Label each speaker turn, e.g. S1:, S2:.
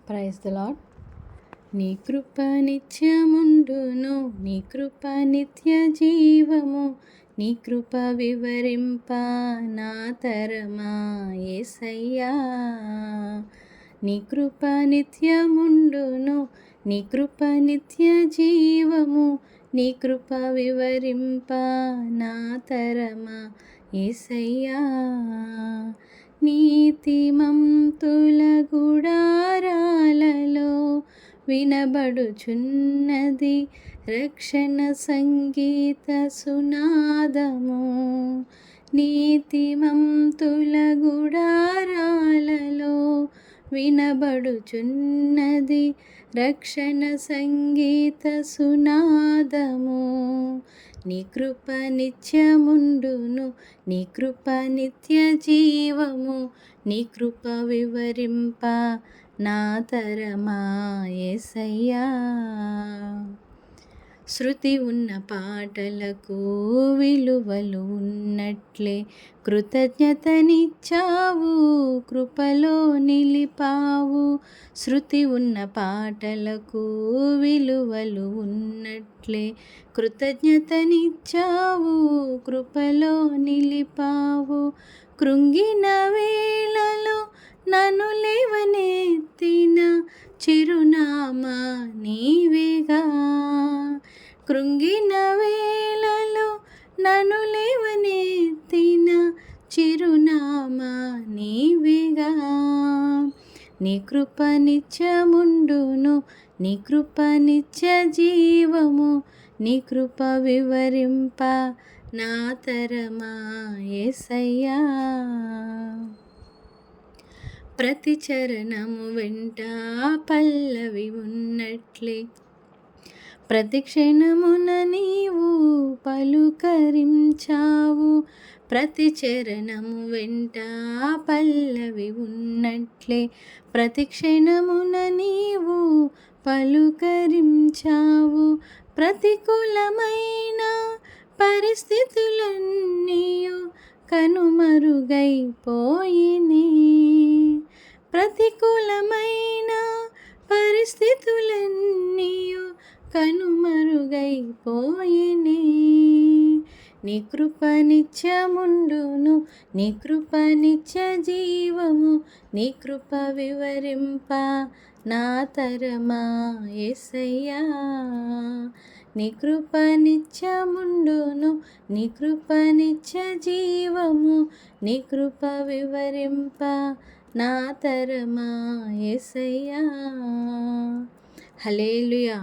S1: Praise the lord. నీ కృప నిత్యముండును, నీ కృప నిత్య జీవము, నీ కృప వివరింప నా తరమా యేసయ్యా. నీ కృప నిత్యముండును, నీ కృప నిత్య జీవము, నీ కృప వివరింప నా తరమా యేసయ్యా. నీతిమంతుల గుడారాలలో వినబడుచున్నది రక్షణ సంగీత సునాదము. నీతిమంతుల గుడారాలలో వినబడుచున్నది రక్షణ సంగీత సునాదము. నీ కృప నిత్యముండును, నీ కృప నిత్య జీవము, నీ కృప వివరింప నా తరమా యేసయ్యా. శృతి ఉన్న పాటలకు విలువలు ఉన్నట్లే కృతజ్ఞతనిచ్చావు, కృపలో నిలిపావు. శృతి ఉన్న పాటలకు విలువలు ఉన్నట్లే కృతజ్ఞతనిచ్చావు, కృపలో నిలిపావు. కృంగిన వేళలో నన్ను లేవనెత్తిన చిరునామా నీవేగా. కృంగిన వేళలో నన్ను లేవనెత్తిన చిరునామా నీవేగా. నీ కృప నిత్యముండును, నీ కృప నిత్య జీవము, నీ కృప వివరింప నా తరమా యేసయ్యా. ప్రతి చరణము వెంట పల్లవి ఉన్నట్లే ప్రతి క్షణమున నీవు పలుకరించావు. ప్రతి చరణము వెంట పల్లవి ఉన్నట్లే ప్రతి క్షణమున నీవు పలుకరించావు. ప్రతికూలమైన పరిస్థితులన్నీయు కనుమరుగైపోయిని. ప్రతికూలమైన పరిస్థితులన్నీయు కనుమరుగైపోయిని. నీ కృప నిత్యముండును, నీ కృప నిత్య జీవము, నీ కృప వివరింప నా తరమా యేసయ్యా. నీ కృప నిత్యముండును, నీ కృప నిత్య జీవము, నీ కృప వివరింప నా తరమా యేసయ్యా. హల్లెలూయా.